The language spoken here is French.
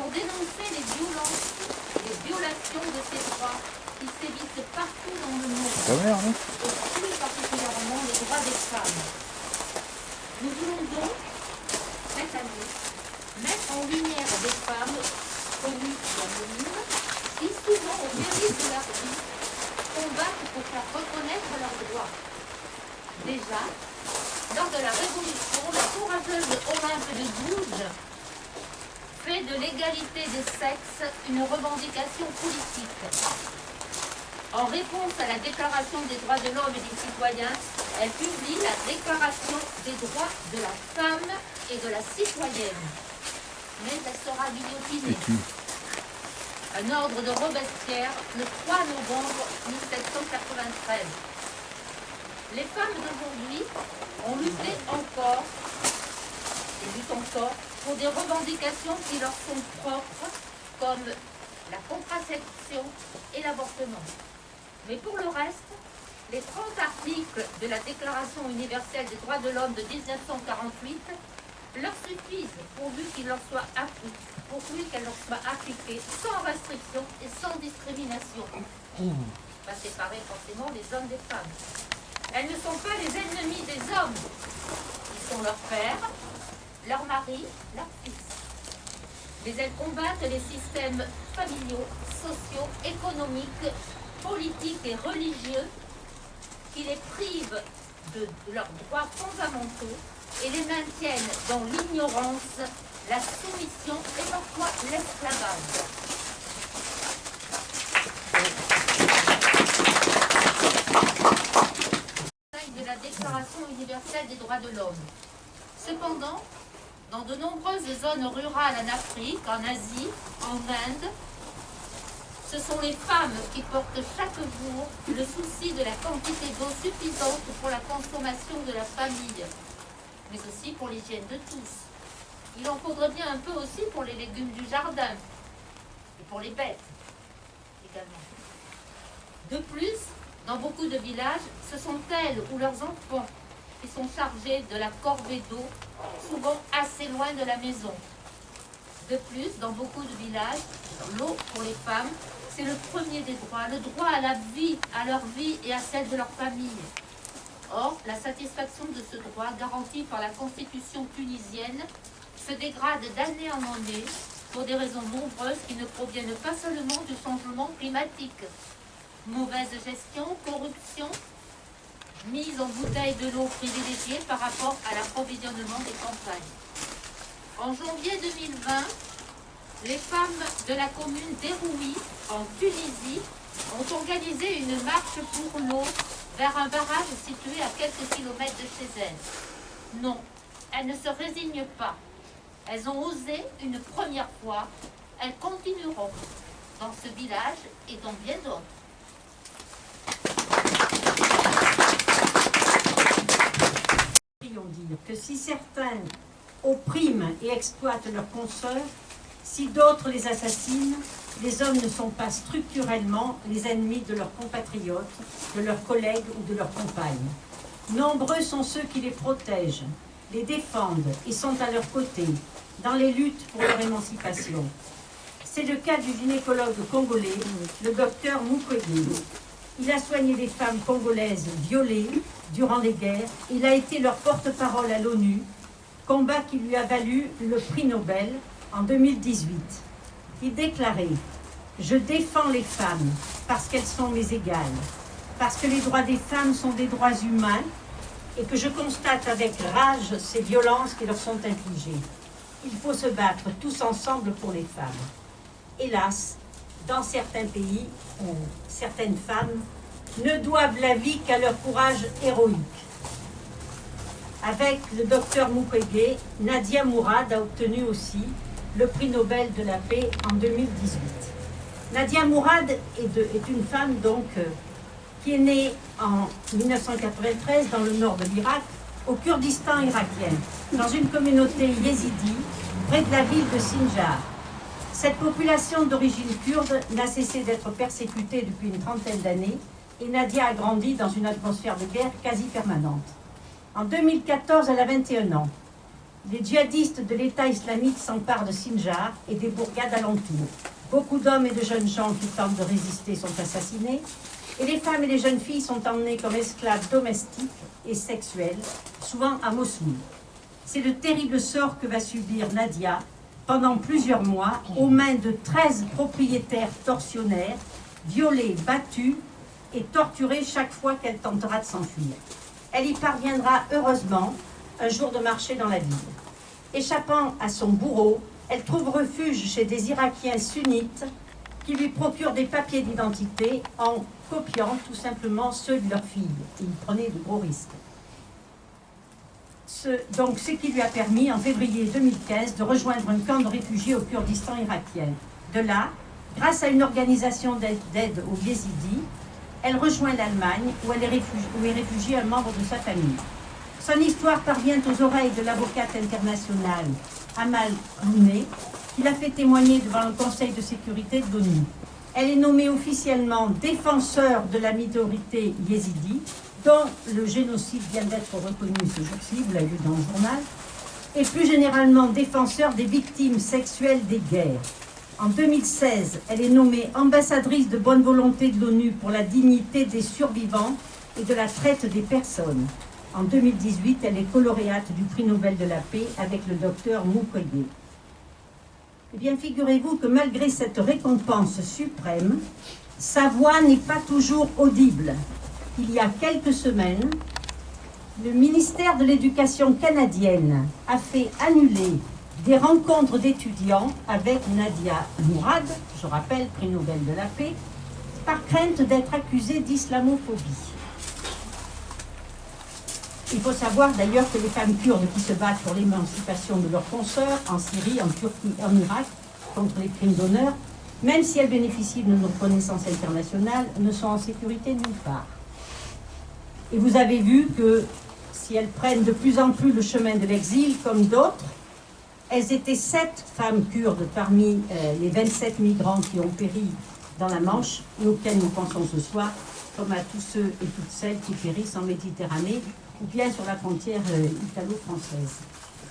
pour dénoncer les violences, les violations de ces droits qui sévissent partout dans le monde, et plus particulièrement les droits des femmes. Nous voulons donc, cette année, mettre en lumière des femmes connues ou anonymes, qui souvent au mérite de leur vie, combattent pour faire reconnaître leurs droits. Déjà, lors de la Révolution, la courageuse Olympe de Gouges fait de l'égalité des sexes une revendication politique. En réponse à la Déclaration des droits de l'homme et des citoyens, elle publie la Déclaration des droits de la femme et de la citoyenne. Mais elle sera guillotinée. Un ordre de Robespierre le 3 novembre 1793. Les femmes d'aujourd'hui ont lutté encore, et luttent encore, pour des revendications qui leur sont propres, comme la contraception et l'avortement. Mais pour le reste, les 30 articles de la Déclaration universelle des droits de l'homme de 1948 leur suffisent pourvu qu'elle leur soit appliquée sans restriction et sans discrimination. Pas séparer forcément les hommes des femmes. Elles ne sont pas les ennemis des hommes. Ils sont leurs pères, leurs maris, leurs fils. Mais elles combattent les systèmes familiaux, sociaux, économiques, politiques et religieux qui les privent de leurs droits fondamentaux et les maintiennent dans l'ignorance, la soumission et parfois l'esclavage. De la Déclaration universelle des droits de l'homme. Cependant, dans de nombreuses zones rurales en Afrique, en Asie, en Inde, ce sont les femmes qui portent chaque jour le souci de la quantité d'eau suffisante pour la consommation de la famille, mais aussi pour l'hygiène de tous. Il en faudrait bien un peu aussi pour les légumes du jardin et pour les bêtes également. De plus, dans beaucoup de villages, ce sont elles ou leurs enfants qui sont chargés de la corvée d'eau, souvent assez loin de la maison. De plus, dans beaucoup de villages, l'eau pour les femmes, c'est le premier des droits, le droit à la vie, à leur vie et à celle de leur famille. Or, la satisfaction de ce droit, garanti par la Constitution tunisienne, se dégrade d'année en année pour des raisons nombreuses qui ne proviennent pas seulement du changement climatique. Mauvaise gestion, corruption, mise en bouteille de l'eau privilégiée par rapport à l'approvisionnement des campagnes. En janvier 2020, les femmes de la commune d'Héroui, en Tunisie, ont organisé une marche pour l'eau vers un barrage situé à quelques kilomètres de chez elles. Non, elles ne se résignent pas. Elles ont osé une première fois. Elles continueront dans ce village et dans bien d'autres. Dire que si certains oppriment et exploitent leurs consoeurs, si d'autres les assassinent, les hommes ne sont pas structurellement les ennemis de leurs compatriotes, de leurs collègues ou de leurs compagnes. Nombreux sont ceux qui les protègent, les défendent et sont à leur côté dans les luttes pour leur émancipation. C'est le cas du gynécologue congolais, le docteur Mukwege. Il a soigné des femmes congolaises violées durant les guerres. Il a été leur porte-parole à l'ONU, combat qui lui a valu le prix Nobel en 2018. Il déclarait « Je défends les femmes parce qu'elles sont mes égales, parce que les droits des femmes sont des droits humains et que je constate avec rage ces violences qui leur sont infligées. Il faut se battre tous ensemble pour les femmes. » Hélas, dans certains pays, certaines femmes ne doivent la vie qu'à leur courage héroïque. Avec le docteur Mukwege, Nadia Mourad a obtenu aussi le prix Nobel de la paix en 2018. Nadia Mourad est une femme donc qui est née en 1993 dans le nord de l'Irak, au Kurdistan irakien, dans une communauté yézidi près de la ville de Sinjar. Cette population d'origine kurde n'a cessé d'être persécutée depuis une trentaine d'années et Nadia a grandi dans une atmosphère de guerre quasi permanente. En 2014, elle a 21 ans. Les djihadistes de l'État islamique s'emparent de Sinjar et des bourgades alentours. Beaucoup d'hommes et de jeunes gens qui tentent de résister sont assassinés, et les femmes et les jeunes filles sont emmenées comme esclaves domestiques et sexuelles, souvent à Mossoul. C'est le terrible sort que va subir Nadia pendant plusieurs mois aux mains de 13 propriétaires tortionnaires, violés, battus et torturés chaque fois qu'elle tentera de s'enfuir. Elle y parviendra heureusement un jour de marcher dans la ville. Échappant à son bourreau, elle trouve refuge chez des Irakiens sunnites qui lui procurent des papiers d'identité en copiant tout simplement ceux de leur fille. Ils prenaient de gros risques. Ce qui lui a permis, en février 2015, de rejoindre un camp de réfugiés au Kurdistan irakien. De là, grâce à une organisation d'aide aux Yézidis, elle rejoint l'Allemagne, où est réfugié un membre de sa famille. Son histoire parvient aux oreilles de l'avocate internationale Amal Clooney, qui l'a fait témoigner devant le Conseil de sécurité de l'ONU. Elle est nommée officiellement défenseur de la minorité yézidi, dont le génocide vient d'être reconnu ce jour-ci, vous l'avez vu dans le journal, et plus généralement défenseur des victimes sexuelles des guerres. En 2016, elle est nommée ambassadrice de bonne volonté de l'ONU pour la dignité des survivants et de la traite des personnes. En 2018, elle est lauréate du prix Nobel de la paix avec le docteur Mukwege. Eh bien, figurez-vous que malgré cette récompense suprême, sa voix n'est pas toujours audible. Il y a quelques semaines, le ministère de l'Éducation canadienne a fait annuler des rencontres d'étudiants avec Nadia Mourad, je rappelle, prix Nobel de la paix, par crainte d'être accusée d'islamophobie. Il faut savoir d'ailleurs que les femmes kurdes qui se battent pour l'émancipation de leurs consoeurs en Syrie, en Turquie, en Irak, contre les crimes d'honneur, même si elles bénéficient de notre reconnaissance internationale, ne sont en sécurité nulle part. Et vous avez vu que si elles prennent de plus en plus le chemin de l'exil, comme d'autres, elles étaient 7 femmes kurdes parmi les 27 migrants qui ont péri dans la Manche et auxquels nous pensons ce soir, comme à tous ceux et toutes celles qui périssent en Méditerranée ou bien sur la frontière italo-française.